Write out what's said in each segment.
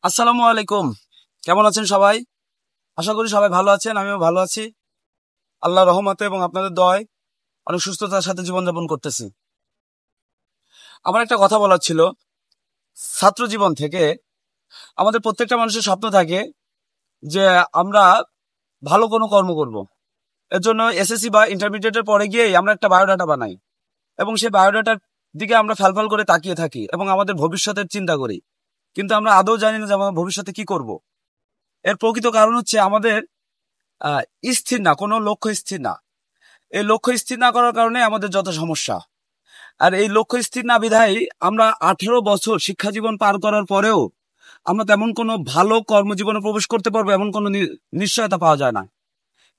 আসসালামু আলাইকুম। কেমন আছেন সবাই? আশা করি সবাই ভালো আছেন, আমিও ভালো আছি। আল্লাহ রহমতে এবং আপনাদের দয়ায় অনেক সুস্থতার সাথে জীবনযাপন করতেছি। আমার একটা কথা বলার ছিল। ছাত্র জীবন থেকে আমাদের প্রত্যেকটা মানুষের স্বপ্ন থাকে যে আমরা ভালো কোনো কর্ম করব। এর জন্য এসএসসি বা ইন্টারমিডিয়েটের পরে গিয়েই আমরা একটা বায়োডাটা বানাই এবং সেই বায়োডাটার দিকে আমরা ফ্যালফাল করে তাকিয়ে থাকি এবং আমাদের ভবিষ্যতের চিন্তা করি, কিন্তু আমরা আদৌ জানি না যে আমরা ভবিষ্যতে কি করব। এর প্রকৃত কারণ হচ্ছে আমাদের আহ স্থির না, কোনো লক্ষ্য স্থির না। এই লক্ষ্য স্থির না করার কারণে আমাদের যত সমস্যা। আর এই লক্ষ্য স্থির না বিধায় আমরা 18 বছর শিক্ষা জীবন পার করার পরেও আমরা তেমন কোনো ভালো কর্মজীবনে প্রবেশ করতে পারবো এমন কোনো নিশ্চয়তা পাওয়া যায় না।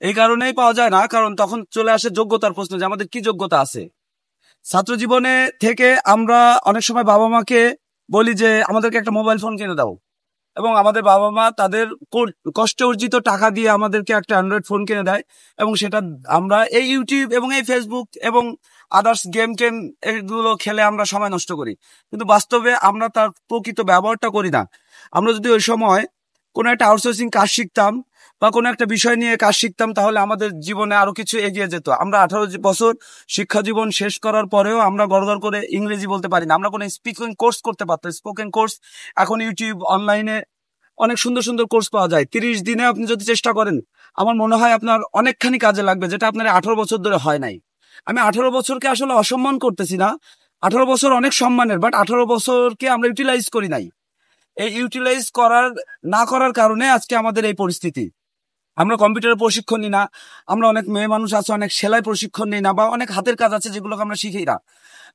এই কারণেই পাওয়া যায় না কারণ তখন চলে আসে যোগ্যতার প্রশ্ন, যে আমাদের কি যোগ্যতা আছে। ছাত্র জীবনে থেকে আমরা অনেক সময় বাবা মাকে বলি যে আমাদেরকে একটা মোবাইল ফোন কিনে দাও, এবং আমাদের বাবা মা তাদের কষ্ট অর্জিত টাকা দিয়ে আমাদেরকে একটা অ্যান্ড্রয়েড ফোন কিনে দেয়, এবং সেটা আমরা এই ইউটিউব এবং এই ফেসবুক এবং আদার্স গেম টেম এগুলো খেলে আমরা সময় নষ্ট করি, কিন্তু বাস্তবে আমরা তার প্রকৃত ব্যবহারটা করি না। আমরা যদি ওই সময় কোনো একটা আউটসোর্সিং কাজ শিখতাম বা কোনো একটা বিষয় নিয়ে কাজ শিখতাম, তাহলে আমাদের জীবনে আরো কিছু এগিয়ে যেত। আমরা 18 বছর শিক্ষা জীবন শেষ করার পরেও আমরা গড়গড় করে ইংরেজি বলতে পারি না, আমরা কোনো স্পিকিং কোর্স করতে পারতাম। স্পোকেন কোর্স এখন ইউটিউব অনলাইনে অনেক সুন্দর সুন্দর কোর্স পাওয়া যায়। 30 দিনে আপনি যদি চেষ্টা করেন, আমার মনে হয় আপনার অনেকখানি কাজে লাগবে, যেটা আপনার 18 বছর ধরে হয় নাই। আমি 18 বছরকে আসলে অসম্মান করতেছি না। 18 বছর অনেক সম্মানের, বাট 18 বছরকে আমরা ইউটিলাইজ করি নাই। এই ইউটিলাইজ না করার কারণে আজকে আমাদের এই পরিস্থিতি। আমরা কম্পিউটারের প্রশিক্ষণ নিই না, আমরা অনেক মেয়ে মানুষ আছে অনেক সেলাই প্রশিক্ষণ নিই না, বা অনেক হাতের কাজ আছে যেগুলোকে আমরা শিখি না।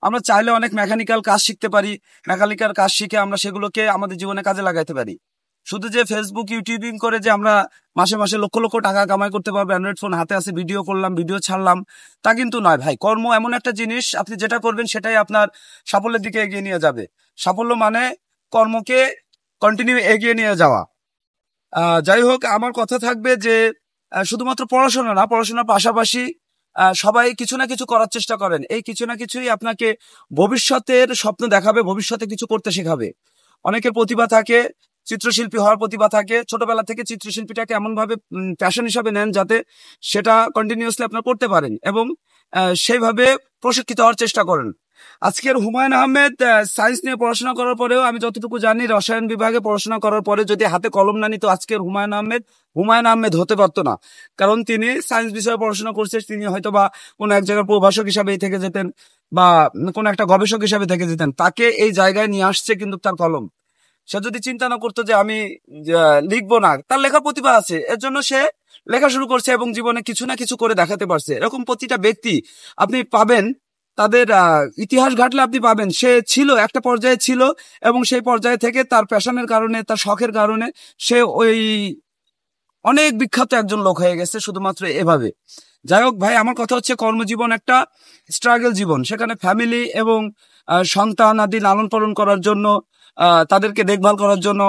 আমরা চাইলে অনেক মেকানিক্যাল কাজ শিখতে পারি, মেকানিক্যাল কাজ শিখে আমরা সেগুলোকে আমাদের জীবনে কাজে লাগাইতে পারি। শুধু যে ফেসবুক ইউটিউবিং করে যে আমরা মাসে মাসে লক্ষ লক্ষ টাকা কামাই করতে পারবো, অ্যান্ড্রয়েড ফোন হাতে আছে, ভিডিও করলাম, ভিডিও ছাড়লাম, তা কিন্তু নয় ভাই। কর্ম এমন একটা জিনিস, আপনি যেটা করবেন সেটাই আপনার সাফল্যের দিকে এগিয়ে নিয়ে যাবে। সাফল্য মানে কর্মকে কন্টিনিউ এগিয়ে নিয়ে যাওয়া। যাই হোক, আমার কথা থাকবে যে শুধুমাত্র পড়াশোনা না, পড়াশোনার পাশাপাশি সবাই কিছু না কিছু করার চেষ্টা করেন। এই কিছু না কিছুই আপনাকে ভবিষ্যতের স্বপ্ন দেখাবে, ভবিষ্যতে কিছু করতে শেখাবে। অনেকের প্রতিভা থাকে, চিত্রশিল্পী হওয়ার প্রতিভা থাকে। ছোটবেলা থেকে চিত্রশিল্পীটাকে এমন ভাবে প্যাশন হিসাবে নেন যাতে সেটা কন্টিনিউয়াসলি আপনার করতে পারেন, এবং সেইভাবে প্রশিক্ষিত হওয়ার চেষ্টা করেন। আজকের হুমায়ুন আহমেদ সায়েন্স নিয়ে পড়াশোনা করার পরেও, আমি যতটুকু জানি, রসায়ন বিভাগে পড়াশোনা করার পরে যদি হাতে কলম না নিত, আজকের হুমায়ুন আহমেদ হুমায়ুন আহমেদ হতে পারতো না। কারণ তিনি সায়েন্স বিষয়ে পড়াশোনা করছে, তিনি হয়তো বা কোনো এক জায়গার প্রভাষক হিসাবেই থেকে যেতেন, বা কোনো একটা গবেষক হিসাবে থেকে যেতেন। তাকে এই জায়গায় নিয়ে আসছে কিন্তু তার কলম। সে যদি চিন্তা না করতো যে আমি লিখবো না, তার লেখার প্রতিভা আছে, এর জন্য সে লেখা শুরু করছে এবং জীবনে কিছু না কিছু করে দেখাতে পারছে। এরকম প্রতিটা ব্যক্তি আপনি পাবেন, তাদের ইতিহাস ঘাটলে আপনি পাবেন সে ছিল একটা পর্যায়ে ছিল, এবং সেই পর্যায়ে থেকে তার প্যাশনের কারণে, তার শখের কারণে সে ওই অনেক বিখ্যাত একজন লোক হয়ে গেছে শুধুমাত্র এভাবে। যাই হোক ভাই, আমার কথা হচ্ছে কর্মজীবন একটা স্ট্রাগল জীবন। সেখানে ফ্যামিলি এবং সন্তান আদি লালন পালন করার জন্য, তাদেরকে দেখভাল করার জন্য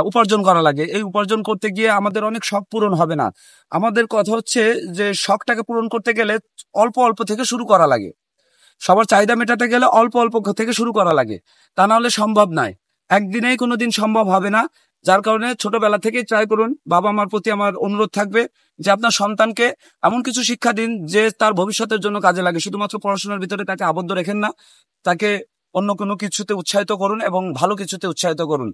উপার্জন করা লাগে। এই উপার্জন করতে গিয়ে আমাদের অনেক শখ পূরণ হবে না। আমাদের কথা হচ্ছে যে শখটাকে পূরণ করতে গেলে অল্প অল্প থেকে শুরু করা লাগে। সবার চাহিদা মেটাতে গেলে অল্প অল্প থেকে শুরু করা লাগে, তা না হলে সম্ভব নয়। একদিনেই কোনোদিন সম্ভব হবে না। যার কারণে ছোটবেলা থেকেই ট্রাই করুন। বাবা মার প্রতি আমার অনুরোধ থাকবে যে আপনার সন্তানকে এমন কিছু শিক্ষা দিন যে তার ভবিষ্যতের জন্য কাজে লাগে। শুধুমাত্র পড়াশোনার ভিতরে তাকে আবদ্ধ রেখেন না, তাকে অন্য কোনো কিছুতে উৎসাহিত করুন এবং ভালো কিছুতে উৎসাহিত করুন।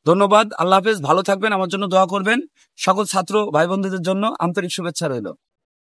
ধন্যবাদ। আল্লাহ হাফেজ। ভালো থাকবেন, আমার জন্য দোয়া করবেন। সকল ছাত্র ভাই বন্ধুদের জন্য আন্তরিক শুভেচ্ছা রইল।